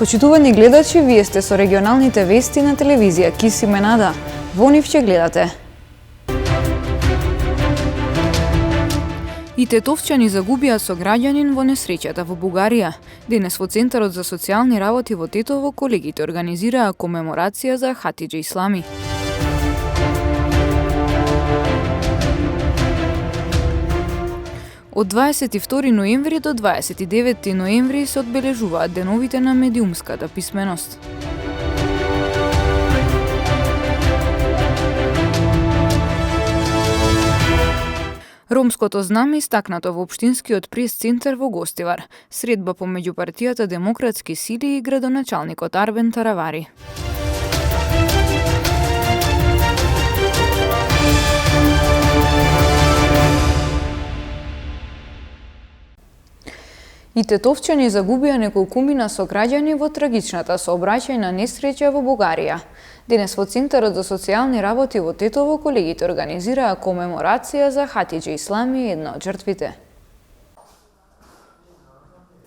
Почитувани гледачи, вие сте со регионалните вести на телевизија Кис Именада. Во нив ќе гледате. И тетовчани загубија сограѓанин во несреќата во Бугарија. Денес во Центарот за социјални работи во Тетово колегите организираа комеморација за Хатидже Ислами. Од 22 ноември до 29 ноември се одбележуваат деновите на медиумската писменост. Ромското знаме истакнато во Општинскиот прес-центар во Гостивар. Средба помеѓу партијата Демократски сили и градоначалникот Арбен Таравари. И тетовчани загубија неколкумина сограѓани во трагичната сообраќајна несреќа во Бугарија. Денес во Центарот за социјални работи во Тетово колегите организираа комеморација за Хатидже Ислами, една од жртвите.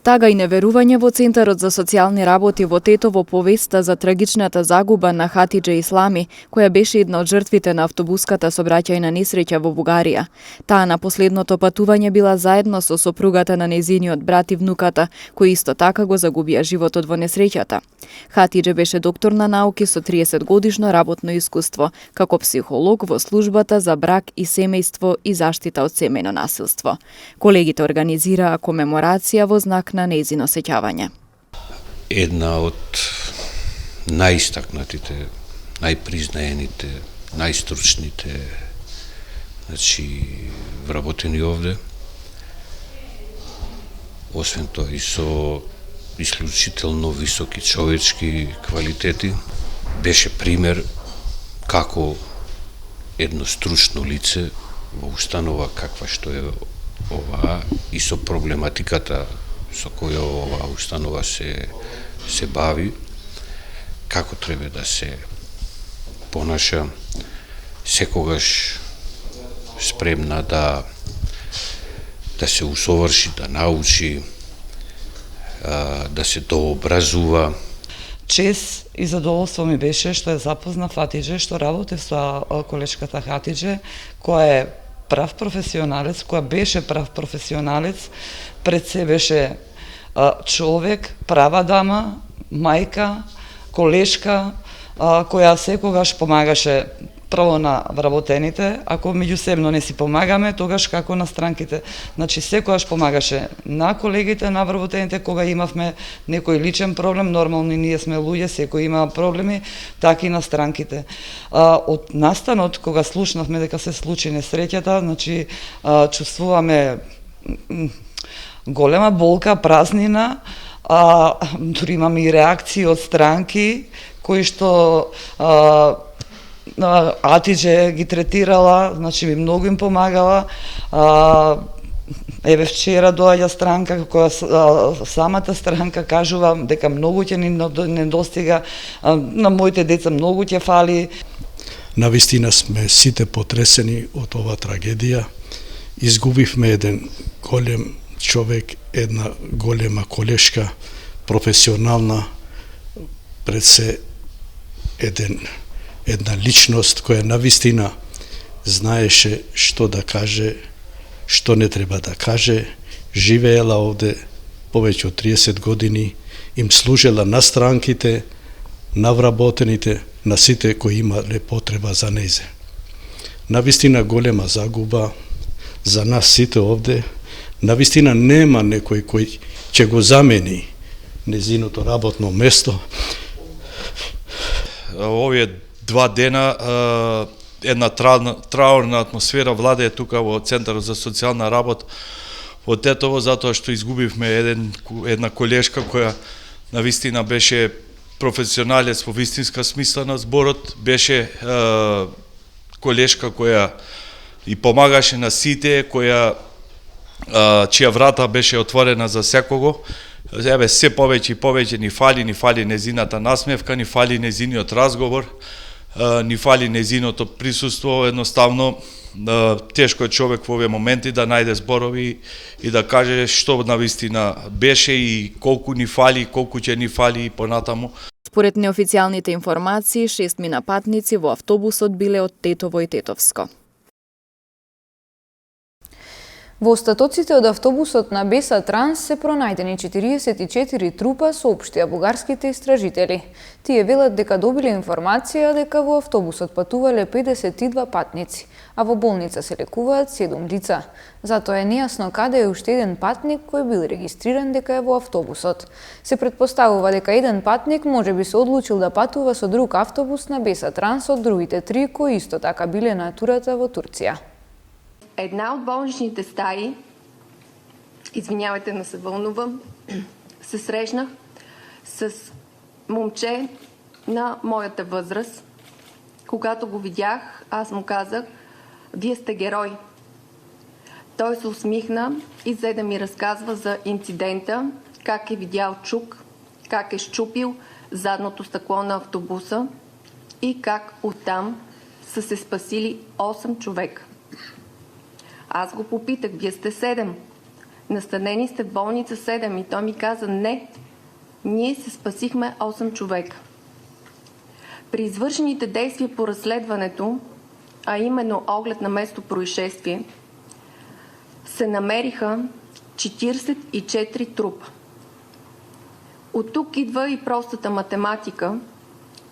Тага и неверување во Центарот за социјални работи во Тетово повеста за трагичната загуба на Хатидже Ислами, која беше една од жртвите на автобуската сообраќајна несреќа во Бугарија. Таа на последното патување била заедно со сопругата на нејзиниот брат и внуката, кои исто така го загубија животот во несреќата. Хатидже беше доктор на науки со 30 годишно работно искуство, како психолог во службата за брак и семејство и заштита од семејно насилство. Колегите организираа комеморација во знак на нејзино сеќавање. Една од најистакнатите, најпризнаените, најстручните, вработени овде. Освен тоа и со исклучително високи човечки квалитети, беше пример како едно стручно лице во установа каква што е оваа и со проблематиката со која оваа установа се бави, како треба да се понаша, секогаш спремна да се усоврши, да научи, да се дообразува. Чест и задоволство ми беше што ја запознав Хатидже, што работи со колешката Хатидже, која е прав професионалец, која беше прав професионалец, пред се беше човек, права дама, мајка, колешка, која секогаш помагаше прво на вработените, ако меѓусебно не си помагаме, тогаш како на странките. Значи, секогаш помагаше на колегите, на вработените, кога имавме некој личен проблем, нормално ние сме луѓе, секој има проблеми, така и на странките. Од настанот, кога слушнавме дека се случи несреќата, значи, чувствуваме голема болка, празнина, дури имаме и реакции од странки, кои што Хатидже ги третирала, значи многу им помагала. Еве вчера доаѓа странка која самата странка кажува дека многу ќе ни недостига, на моите деца многу ќе фали. Навистина сме сите потресени од оваа трагедија. Изгубивме еден голем човек, една голема колешка, професионална, пред се една личност која навистина знаеше што да каже, што не треба да каже, живеела овде повеќе од 30 години, им служела на странките, на вработените, на сите кои имале потреба за нејзе. Навистина голема загуба за нас сите овде. Навистина нема некој кој ќе го замени незиното работно место. Овие 2 дена една траурна атмосфера владее тука во Центарот за социјална работа во Тетово, затоа што изгубивме една колешка која навистина беше професионалец во вистинска смисла на зборот, беше колешка која и помагаше на сите, чија врата беше отворена за секого. Еве, се повеќе и повеќе ни фали незината насмевка, ни фали незиниот разговор, ни фали незиното присуство, едноставно Тешко е човек во овие моменти да најде зборови и да каже што навистина беше и колку ни фали, колку ќе ни фали и понатаму. Според неофицијалните информации, 6 патници во автобусот биле од Тетово и Тетовско. Во остатоците од автобусот на Беса Транс се пронајдени 44 трупа, соопштија бугарските истражители. Тие велат дека добиле информација дека во автобусот патувале 52 патници, а во болница се лекуваат 7 лица. Затоа е нејасно каде е уште еден патник кој бил регистриран дека е во автобусот. Се претпоставува дека еден патник можеби се одлучил да патува со друг автобус на Беса Транс од другите 3 кои исто така биле на турата во Турција. Една от болничните стаи, извинявайте, не се вълнувам, се срещнах с момче на моята възраст. Когато го видях, аз му казах: "Вие сте герой." Той се усмихна и взе да ми разказва за инцидента, как е видял чук, как е счупил задното стъкло на автобуса и как оттам са се спасили 8 човека. Аз го попитах: "Вие сте 7. Настанени сте в болница 7. И той ми каза: "Не, ние се спасихме 8 човека." При извършените действия по разследването, а именно оглед на место происшествие, се намериха 44 трупа. От тук идва и простата математика,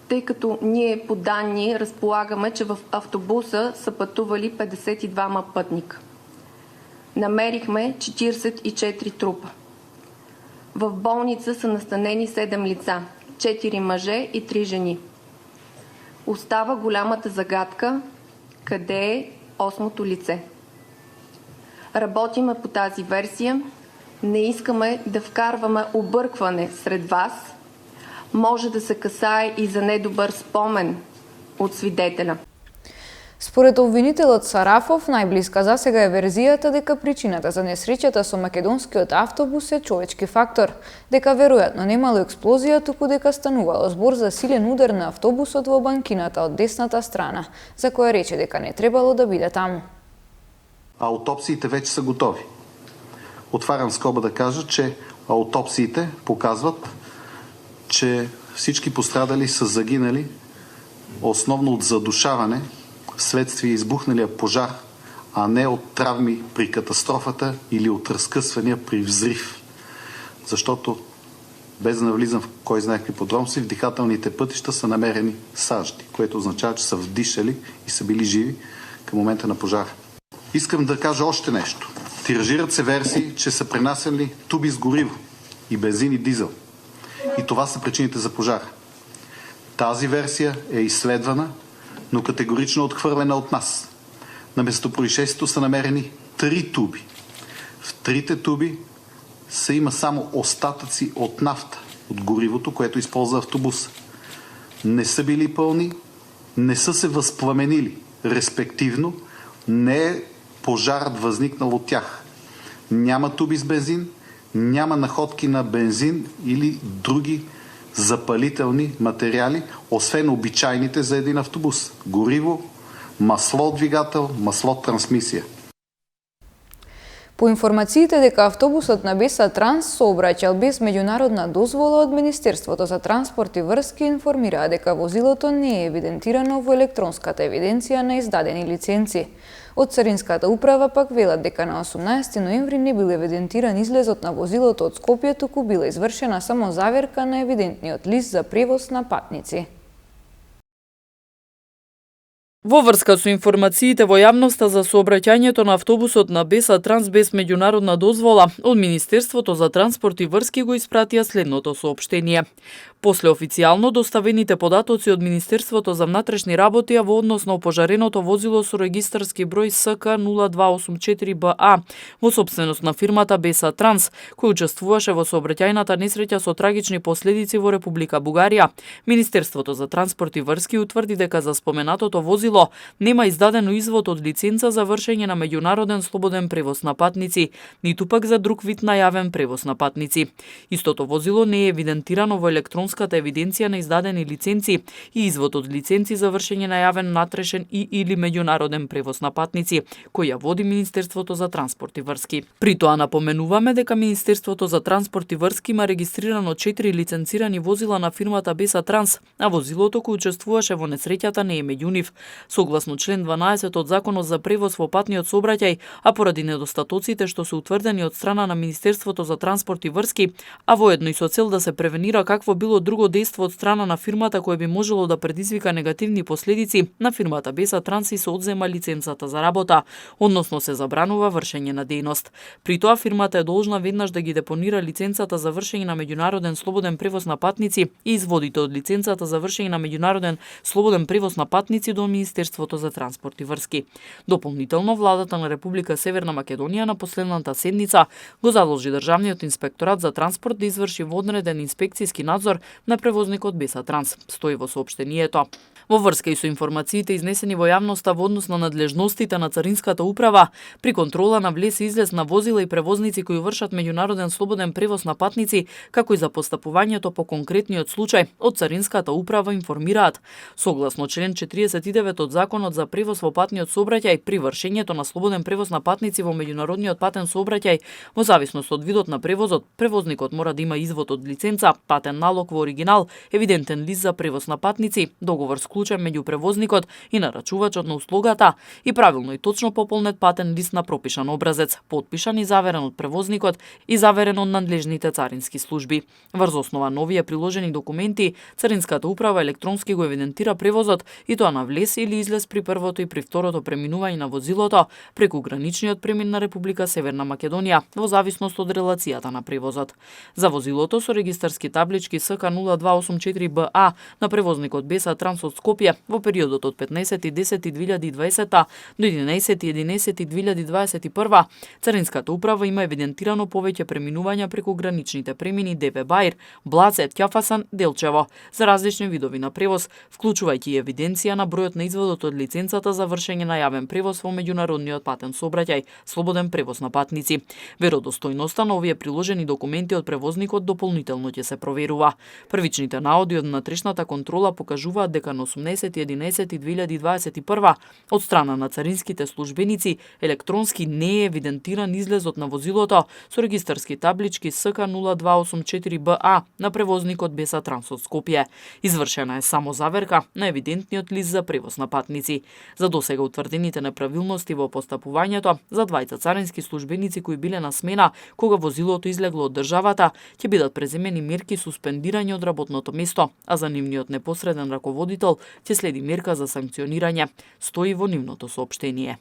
тъй като ние по данни разполагаме, че в автобуса са пътували 52 пътника. Намерихме 44 трупа. В болница са настанени 7 лица, 4 мъже и 3 жени. Остава голямата загадка: къде е 8-то лице? Работиме по тази версия. Не искаме да вкарваме объркване сред вас. Може да се касае и за недобър спомен от свидетеля. Според обвинителот Сарафов, најблиска засега е верзијата дека причината за несреќата со македонскиот автобус е човечки фактор, дека веројатно немало експлозија, туку дека станувало збор за силен удар на автобусот во банкината од десната страна, за која рече дека не требало да биде таму. Аутопсиите вече са готови. Отварям скоба да кажа, че аутопсиите показват, че всички пострадали са загинали основно от задушаване вследствие избухналия пожар, а не от травми при катастрофата или от разкъсвания при взрив. Защото, без да навлизам в кой знае какви подробности, в дихателните пътища са намерени сажди, което означава, че са вдишали и са били живи към момента на пожара. Искам да кажа още нещо. Тиражират се версии, че са пренасяли туби с гориво и бензин и дизел. И това са причините за пожара. Тази версия е изследвана, но категорично отхвърлена от нас. На местопроизшествието са намерени 3 туби. В 3 туби има само остатъци от нафта, от горивото, което използва автобуса. Не са били пълни, не са се възпламенили. Респективно, не е пожарът възникнал от тях. Няма туби с бензин, няма находки на бензин или други запалителни материали, освен обичайните за един автобус. Гориво, масло двигател, масло трансмисија. По информациите дека автобусот на Беса Транс сообраќал без меѓународна дозвола, од Министерството за транспорт и врски информираа дека возилото не е евидентирано во електронската евиденција на издадени лиценци. Од Царинската управа пак велат дека на 18 ноември не бил евидентиран излезот на возилото од Скопје, туку била извршена само заверка на евидентниот лист за превоз на патници. Во врска со информациите во јавноста за сообраќањето на автобусот на Беса Транс без меѓународна дозвола, од Министерството за транспорт и врски го испратија следното соопштение. После официјално доставените податоци од Министерството за внатрешни работи во однос на опожареното возило со регистарски број СК 0284БА во сопственост на фирмата Беса Транс, кој учествуваше во сообраќајната несреќа со трагични последици во Република Бугарија, Министерството за транспорт и врски утврди дека за споменатото возило возило, нема издадено извод од лиценца за вршење на меѓународен слободен превоз на патници, ниту пак за друг вид најавен превоз на патници. Истото возило не е евидентирано во електронската евиденција на издадени лиценци и извод од лиценци за вршење на јавен натрешен и или меѓународен превоз на патници, кој ја води Министерството за транспорт и врски. При тоа напоменуваме дека Министерството за транспорт и врски има регистрирано 4 лиценцирани возила на фирмата Беса Транс, а возилото кој учествуваше во несреќата не е меѓу нив. Согласно член 12 од Законот за превоз во патниот сообраќај, а поради недостатоците што се утврдени од страна на Министерството за транспорт и врски, а воедно и со цел да се превенира какво било друго дејство од страна на фирмата кое би можело да предизвика негативни последици, на фирмата Беса Транс и се одзема лиценцата за работа, односно се забранува вршење на дејност. При тоа фирмата е должна веднаш да ги депонира лиценцата за вршење на меѓународен слободен превоз на патници и изводите од лиценцата за вршење на меѓународен слободен превоз на патници до Министерството за транспорт и врски. Дополнително, владата на Република Северна Македонија на последната седница го задолжи Државниот инспекторат за транспорт да изврши водреден инспекцијски надзор на превозникот Беса Транс, стои во соопштението. Во врска и со информациите изнесени во јавноста во однос на надлежностите на Царинската управа при контрола на влез и излез на возила и превозници кои вршат меѓународен слободен превоз на патници, како и за постапувањето по конкретниот случај, од Царинската управа информираат. Согласно член 49 од Законот за превоз во патниот сообраќај, при вршењето на слободен превоз на патници во меѓународниот патен сообраќај, во зависност од видот на превозот, превозникот мора да има извод од лиценца, патен налог во оригинал, евидентен лист за превоз на патници, договор склучен меѓу превозникот и нарачувачот на услугата и правилно и точно пополнет патен лист на пропишан образец, потпишан и заверен од превозникот и заверен од надлежните царински служби. Врз основа на овие приложени документи, Царинската управа електронски го евидентира превозот и тоа на влез или излез при првото и при второто преминување на возилото преку граничниот премин на Република Северна Македонија, во зависност од релацијата на превозот. За возилото со регистарски таблички СК 0284БА на превозникот Беса Транс од Скопје во периодот од 15.10.2020 до 11.11.2021, Царинската управа има евидентирано повеќе преминувања преку граничните премини ДП Баир, Блаце, Ќафасан, Делчево, за различни видови на превоз, вклучувајќи и евиденција на бројот на изводот од лиценцата за вршење на јавен превоз во меѓународниот патен сообраќај, слободен превоз на патници. Веродостојноста на овие приложени документи од превозникот дополнително ќе се проверува. Првичните наоди од натрешната контрола покажуваат дека на 18.11.2021 од страна на царинските службеници електронски не е евидентиран излезот на возилото со регистарски таблички СК 0284БА на превозникот Беса Транс од Скопје. Извршена е само заверка на евидентниот лист за превоз на патници. За досега утврдените неправилности во постапувањето за двајца царински службеници кои биле на смена кога возилото излегло од државата, ќе бидат преземени мерки суспендирање од работното место, а за нивниот непосреден раководител ќе следи мерка за санкционирање, стои во нивното соопштение.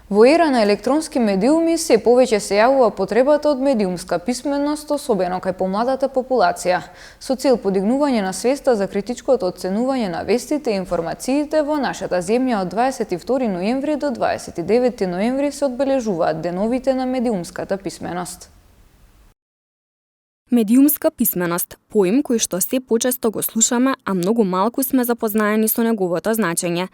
Во ера на електронски медиуми се повеќе се јавува потребата од медиумска писменост, особено кај помладата популација, со цел подигнување на свеста за критичкото оценување на вестите и информациите во нашата земја. Од 22 ноември до 29 ноември се одбележуваат деновите на медиумската писменост. Медиумска писменост, поим кој што се почесто го слушаме, а многу малку сме запознаени со неговото значење.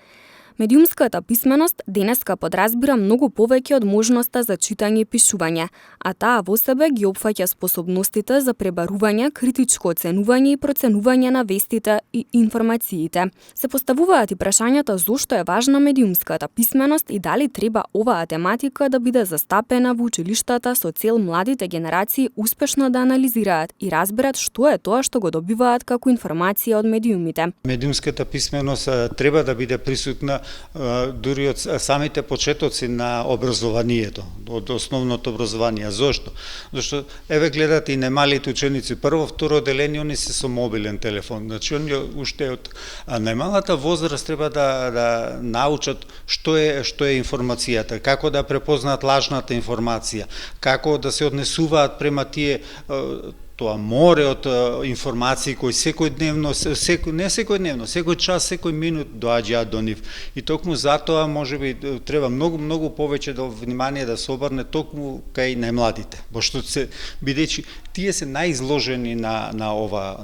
Медиумската писменост денеска подразбира многу повеќе од можноста за читање и пишување, а таа во себе ги опфаќа способностите за пребарување, критичко оценување и проценување на вестите и информациите. Се поставуваат и прашањата зошто е важна медиумската писменост и дали треба оваа тематика да биде застапена во училиштата со цел младите генерации успешно да анализираат и разберат што е тоа што го добиваат како информација од медиумите. Медиумската писменост треба да биде присутна дури од самите почетоци на образованието, од основното образование. Зошто? Зашто еве гледате и немалите ученици, прво, второ одделение, они се со мобилен телефон. Значи они уште од најмалата возраст треба да научат што е информацијата, како да препознаат лажната информација, како да се однесуваат према тие тоа море од информации кои секојдневно, секој час, секој минут доаѓаат до нив. И токму затоа можеби треба многу повеќе внимание да се обрне токму кај најмладите, пошто се бидејќи тие се најизложени на ова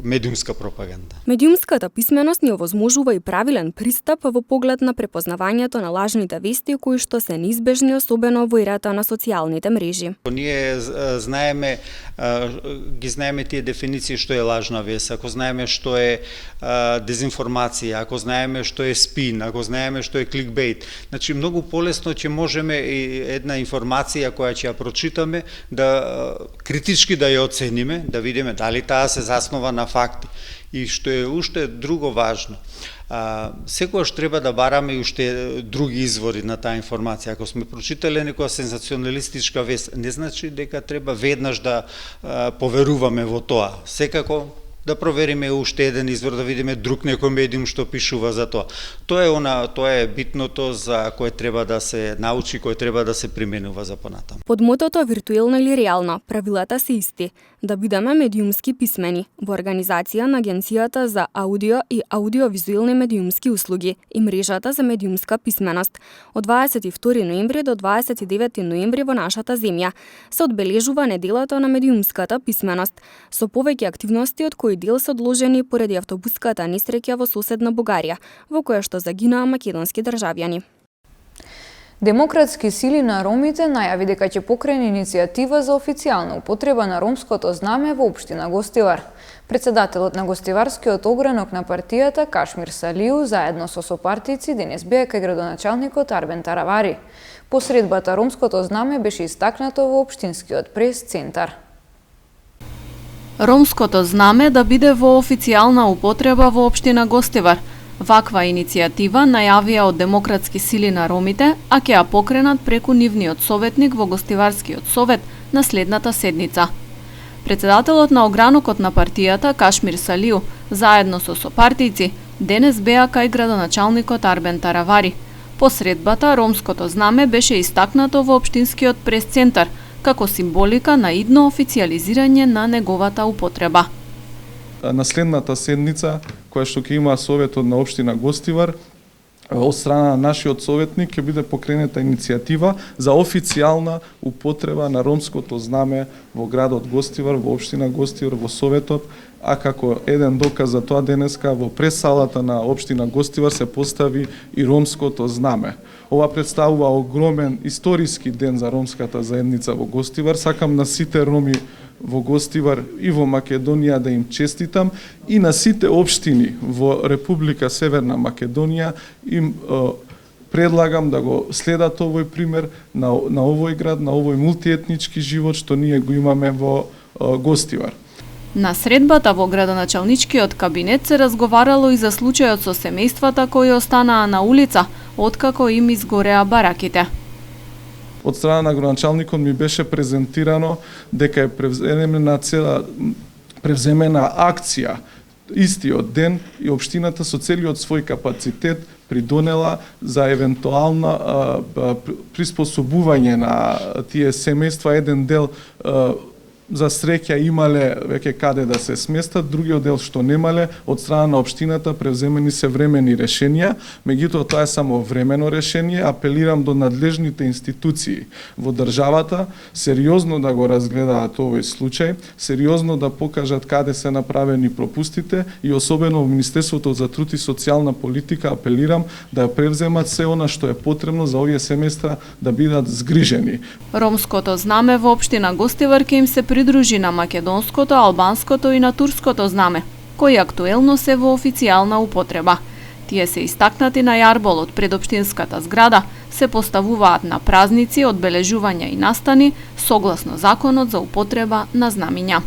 медиумска пропаганда. Медиумската писменост ни овозможува и правилен пристап во поглед на препознавањето на лажните вести кои што се неизбежни, особено во ерата на социјалните мрежи. Ние знаеме тие дефиниции што е лажна вест, ако знаеме што е дезинформација, ако знаеме што е спин, ако знаеме што е кликбейт. Значи многу полесно ќе можеме и една информација која ќе ја прочитаме да критички да ја оцениме, да видиме дали таа се заснова на факти. И што е уште друго важно, секогаш треба да бараме и уште други извори на таа информација. Ако сме прочитале некоја сензационалистичка вест, не значи дека треба веднаш да поверуваме во тоа. Секако да провериме уште еден извор, да видиме друг некој медиум што пишува за тоа. Тоа е битното за кое треба да се научи, кое треба да се применува за понатаму. Под мотото виртуелно или реално, правилата се исти. Да бидеме медиумски писмени во организација на Агенцијата за аудио и аудиовизуелни медиумски услуги и мрежата за медиумска писменост. Од 22 ноември до 29 ноември во нашата земја се одбележува неделата на медиумската писменост со повеќе активности од кои дел се одложени поради автобуската несреќа во соседна Бугарија, во која што загинаа македонски државјани. Демократски сили на ромите најави дека ќе покрене иницијатива за официјална употреба на ромското знаме во општина Гостивар. Председателот на Гостиварскиот огранок на партијата Кашмир Салиу заедно со сопартици денес беа кај градоначалникот Арбен Таравари. По средбата ромското знаме беше истакнато во општинскиот прес-центар. Ромското знаме да биде во официјална употреба во општина Гостивар. Ваква иницијатива најавија од Демократски сили на ромите, а ќе ја покренат преку нивниот советник во Гостиварскиот совет на следната седница. Председателот на огранокот на партијата Кашмир Салиу, заедно со сопартици, денес беа кај градоначалникот Арбен Таравари. По средбата ромското знаме беше истакнато во општинскиот прес-центар како символика на идно официјализирање на неговата употреба. На следната седница, која што ќе има советот на општина Гостивар, од страна на нашиот советник ќе биде покренета иницијатива за официјална употреба на ромското знаме во градот Гостивар, во општина Гостивар, во советот, а како еден доказ за тоа денеска во пресалата на општина Гостивар се постави и ромското знаме. Ова представува огромен историски ден за ромската заедница во Гостивар. Сакам на сите роми во Гостивар и во Македонија да им честитам и на сите општини во Република Северна Македонија им предлагам да го следат овој пример на овој град, на овој мултиетнички живот што ние го имаме во Гостивар. На средбата во градоначалничкиот кабинет се разговарало и за случајот со семејствата кои останаа на улица откако им изгореа бараките. Од страна на градоначалникот ми беше презентирано дека е превземена акција истиот ден и општината со целиот свој капацитет придонела за евентуална приспособување на тие семејства. Еден дел за среќа имале веќе каде да се сместат, другиот дел што немале, од страна на општината превземени се времени решенија, меѓутоа тоа е само времено решение. Апелирам до надлежните институции во државата сериозно да го разгледаат овој случај, сериозно да покажат каде се направени пропустите и особено во Министерството за труд и социјална политика апелирам да превземат се она што е потребно за овие семејства да бидат згрижени. Ромското знаме во општина Гостивар ќе им се придружи на македонското, албанското и на турското знаме, кои актуелно се во официјална употреба. Тие се истакнати на јарболот пред општинската зграда, се поставуваат на празници, одбележувања и настани согласно законот за употреба на знамиња.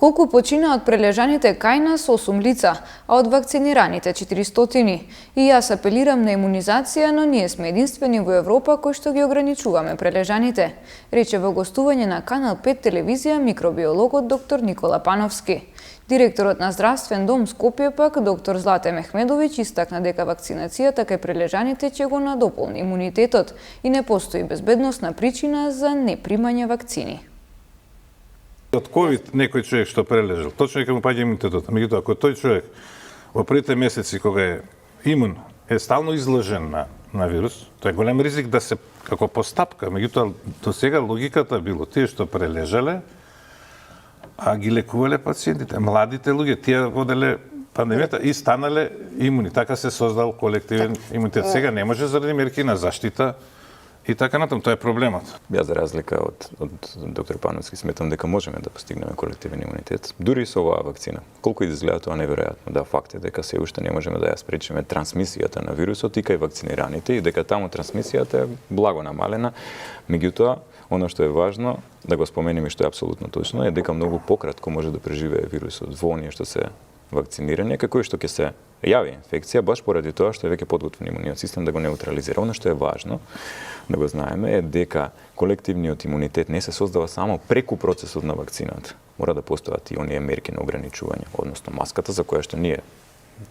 Колку почина од прележаните кај нас 8 лица, а од вакцинираните 400. И јас апелирам на имунизација, но ние сме единствени во Европа кои што ги ограничуваме прележаните, рече во гостување на Канал 5 телевизија микробиологот доктор Никола Пановски. Директорот на Здравствен дом Скопје пак, доктор Злате Мехмедовиќ, истакна дека вакцинацијата кај прележаните ќе го надополни имунитетот и не постои безбедносна причина за непримање вакцини. Од ковид некој човек што прележал, точно дека му паѓа имунитетот. Меѓутоа, ако тој човек во првите месеци кога е имун е стално изложен на вирус, тоа е голем ризик да се како постапка. Меѓутоа, до сега логиката било тие што прележале, а ги лекувале пациентите, младите луѓе, тие воделе пандемијата и станале имуни. Така се создал колективен имунитет. Сега не може заради мерки на заштита и така натаму, тоа е проблемот. Ја за разлика од доктор Пановски сметам дека можеме да постигнеме колективен имунитет, дури и со оваа вакцина. Колку и да изгледа тоа неверојатно, да факт е дека се уште не можеме да ја спречиме трансмисијата на вирусот и кај вакцинираните и дека таму трансмисијата е благо намалена. Меѓутоа, оно што е важно да го споменеме, што е апсолутно точно, е дека многу пократко може да преживее вирусот во оние што се вакцинирани, како и што ќе се јави инфекција, баш поради тоа што е веќе подготвен имуниот систем да го неутрализира. Оно што е важно да го знаеме е дека колективниот имунитет не се создава само преку процесот на вакцината. Мора да постојат и оние мерки на ограничување, односно маската за која што ние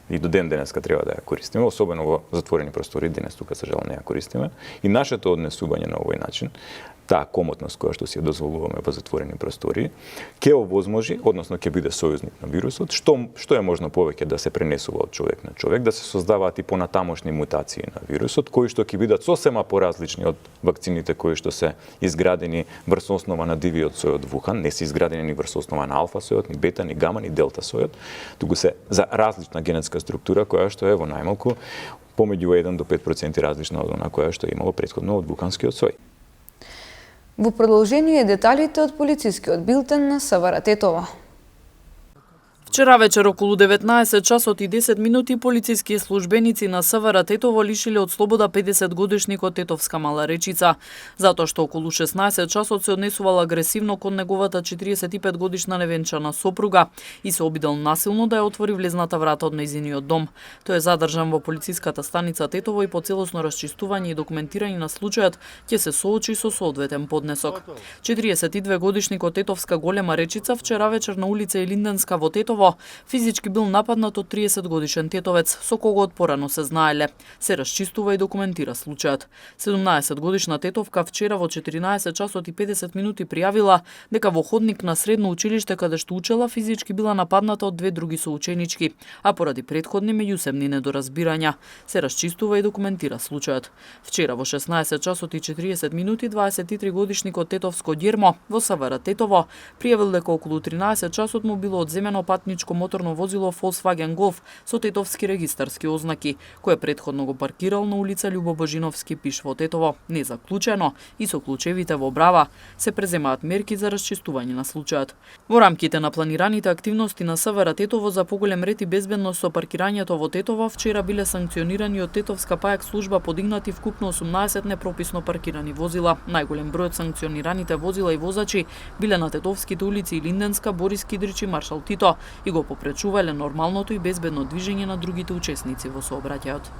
и до ден денеска треба да ја користиме, особено во затворени простори, денес тука за жал не ја користиме, и нашето однесување на овој начин, таа комотност која што си ја дозволуваме во затворени простори, ќе овозможи, односно ќе биде сојузник на вирусот, што е можно повеќе да се пренесува од човек на човек, да се создаваат и понатамошни мутации на вирусот, кои што ќе бидат сосема поразлични од вакцините кои што се изградени врз основа на дивиот сојот Вухан, не се изградени ни врз основа на алфа сојот, ни бета, ни гама, ни делта сојот, туку се за различна генетска структура која што е во најмалку помеѓу 1 до 5% различна од она која што е имало претходно од вуханскиот сој. Во продолжение деталите од полицискиот билтен на СВР Тетово. Вчера вечер околу 19 часот и 10 минути полициски службеници на СВР Тетово лишиле од слобода 50 годишникот Тетовска Мала Речица, затоа што околу 16 часот се однесувал агресивно кон неговата 45 годишна невенчана сопруга и се обидел насилно да ја отвори влезната врата од нејзиниот дом. Тој е задржан во полициската станица Тетово и по целосно расчистување и документирање на случајот ќе се соочи со соодветен поднесок. 42 годишникот Тетовска Голема Речица вчера вечер на улица Илинденска во Тетово физички бил нападнат од 30 годишен тетовец, со кого од порано се знаеле. Се расчистува и документира случајот. 17 годишна тетовка вчера во 14 часот и 50 минути пријавила дека во ходник на средно училиште каде што учела физички била нападната од две други соученички, а поради претходни меѓусебни недоразбирања. Се расчистува и документира случајот. Вчера во 16 часот и 40 минути 23 годишникот Тетовско Ѓермо во СВР Тетово пријавил дека околу 13 часот му било одземено патничко моторно возило Volkswagen Golf со тетовски регистарски ознаки, кое претходно го паркирал на улица Љубо Божиновски пиш во Тетово, незаклучено и со клучевите во брава. Се преземаат мерки за расчистување на случајот. Во рамките на планираните активности на СВР Тетово за поголем ред и безбедност со паркирањето во Тетово, вчера биле санкционирани од Тетовска пајак служба подигнати вкупно 18 непрописно паркирани возила. Најголем број од санкционираните возила и возачи биле на тетовските улици Илинденска, Борис Кидрич и Маршал Тито и го попречувале нормалното и безбедно движење на другите учесници во сообраќајот.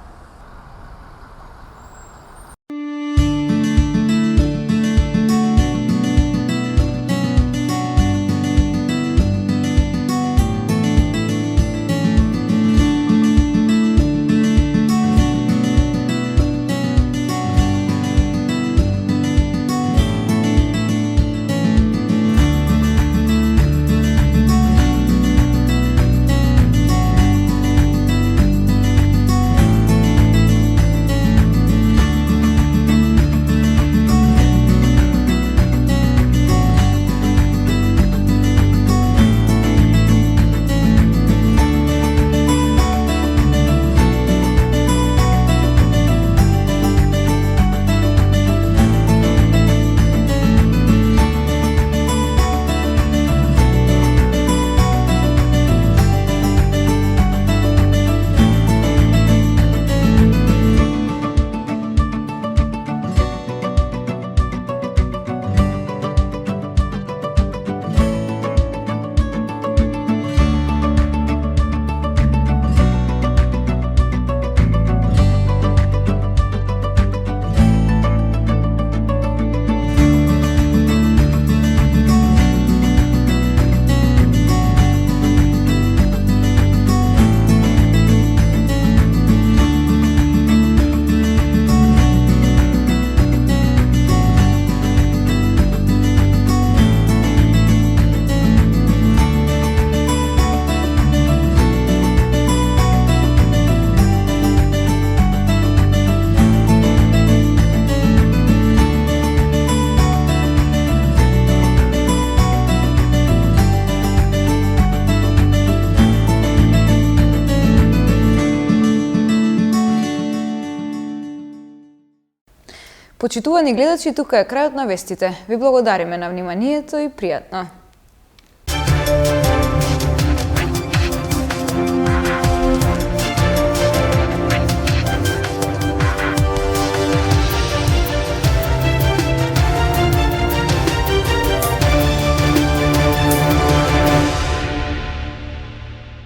Почитувани гледачи, тука е крајот на вестите. Ви благодариме на вниманието и пријатно.